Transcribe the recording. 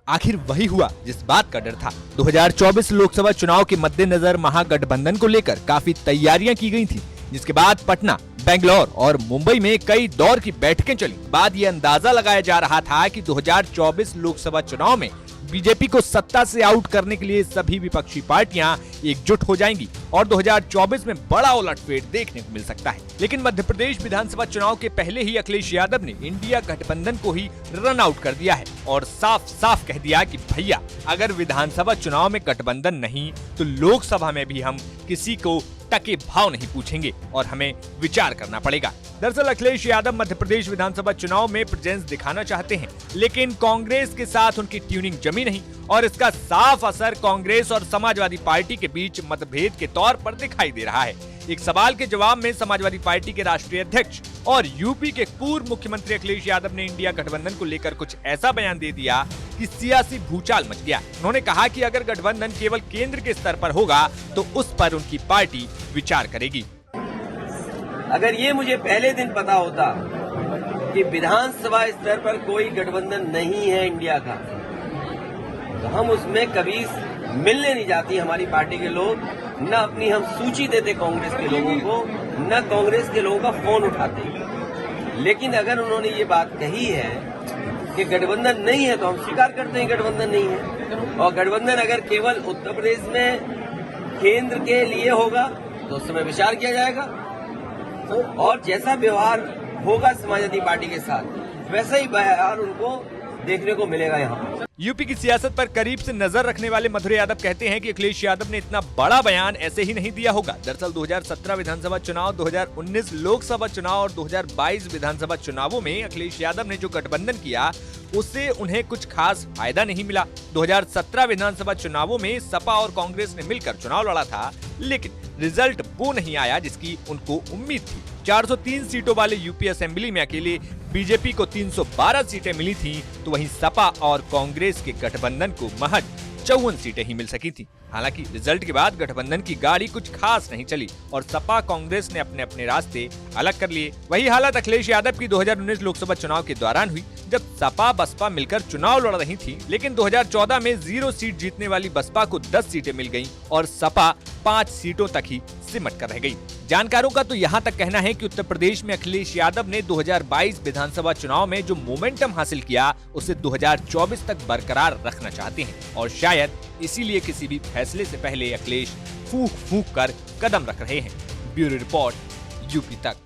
आखिर वही हुआ जिस बात का डर था। 2024 लोकसभा चुनाव के मद्देनजर महागठबंधन को लेकर काफी तैयारियां की गई थी, जिसके बाद पटना, बेंगलोर और मुंबई में कई दौर की बैठकें चली। बाद ये अंदाजा लगाया जा रहा था कि 2024 लोकसभा चुनाव में बीजेपी को सत्ता से आउट करने के लिए सभी विपक्षी पार्टियां एकजुट हो जाएंगी और 2024 में बड़ा उलटफेर देखने को मिल सकता है। लेकिन मध्य प्रदेश विधानसभा चुनाव के पहले ही अखिलेश यादव ने इंडिया गठबंधन को ही रन आउट कर दिया है और साफ साफ कह दिया कि भैया अगर विधानसभा चुनाव में गठबंधन नहीं तो लोकसभा में भी हम किसी को टके भाव नहीं पूछेंगे और हमें विचार करना पड़ेगा। दरअसल अखिलेश यादव मध्य प्रदेश विधानसभा चुनाव में प्रेजेंस दिखाना चाहते हैं, लेकिन कांग्रेस के साथ उनकी ट्यूनिंग जमी नहीं और इसका साफ असर कांग्रेस और समाजवादी पार्टी के बीच मतभेद के तौर पर दिखाई दे रहा है। एक सवाल के जवाब में समाजवादी पार्टी के राष्ट्रीय अध्यक्ष और यूपी के पूर्व मुख्यमंत्री अखिलेश यादव ने इंडिया गठबंधन को लेकर कुछ ऐसा बयान दे दिया कि सियासी भूचाल मच गया। उन्होंने कहा कि अगर गठबंधन केवल केंद्र के स्तर पर होगा तो उस पर उनकी पार्टी विचार करेगी। अगर ये मुझे पहले दिन पता होता कि विधानसभा स्तर पर कोई गठबंधन नहीं है इंडिया का, तो हम उसमें कभी मिलने नहीं जाती हमारी पार्टी के लोग, न अपनी हम सूची देते कांग्रेस के लोगों को, न कांग्रेस के लोगों का फोन उठाते। लेकिन अगर उन्होंने ये बात कही है कि गठबंधन नहीं है तो हम स्वीकार करते हैं गठबंधन नहीं है। और गठबंधन अगर केवल उत्तर प्रदेश में केंद्र के लिए होगा तो उस समय विचार किया जाएगा और जैसा व्यवहार होगा समाजवादी पार्टी के साथ वैसा ही व्यवहार उनको देखने को मिलेगा। यहाँ यूपी की सियासत पर करीब से नजर रखने वाले मधुर यादव कहते हैं कि अखिलेश यादव ने इतना बड़ा बयान ऐसे ही नहीं दिया होगा। दरअसल 2017 विधानसभा चुनाव, 2019 लोकसभा चुनाव और 2022 विधानसभा चुनावों में अखिलेश यादव ने जो गठबंधन किया उससे उन्हें कुछ खास फायदा नहीं मिला। 2017 विधानसभा चुनावों में सपा और कांग्रेस ने मिलकर चुनाव लड़ा था, लेकिन रिजल्ट वो नहीं आया जिसकी उनको उम्मीद थी। 403 सीटों वाले यूपी असेंबली में अकेले बीजेपी को 312 सीटें मिली थी, तो वहीं सपा और कांग्रेस के गठबंधन को महज 54 सीटें ही मिल सकी थी। हालांकि रिजल्ट के बाद गठबंधन की गाड़ी कुछ खास नहीं चली और सपा कांग्रेस ने अपने अपने रास्ते अलग कर लिए। वही हालत अखिलेश यादव की 2019 लोकसभा चुनाव के दौरान हुई, जब सपा बसपा मिलकर चुनाव लड़ रही थी, लेकिन 2014 में 0 सीट जीतने वाली बसपा को 10 सीटें मिल गयी और सपा 5 सीटों तक ही सिमट कर रह गई। जानकारों का तो यहाँ तक कहना है कि उत्तर प्रदेश में अखिलेश यादव ने 2022 विधानसभा चुनाव में जो मोमेंटम हासिल किया उसे 2024 तक बरकरार रखना चाहते हैं और शायद इसीलिए किसी भी फैसले से पहले अखिलेश फूंक फूंक कर कदम रख रहे हैं। ब्यूरो रिपोर्ट, यूपी तक।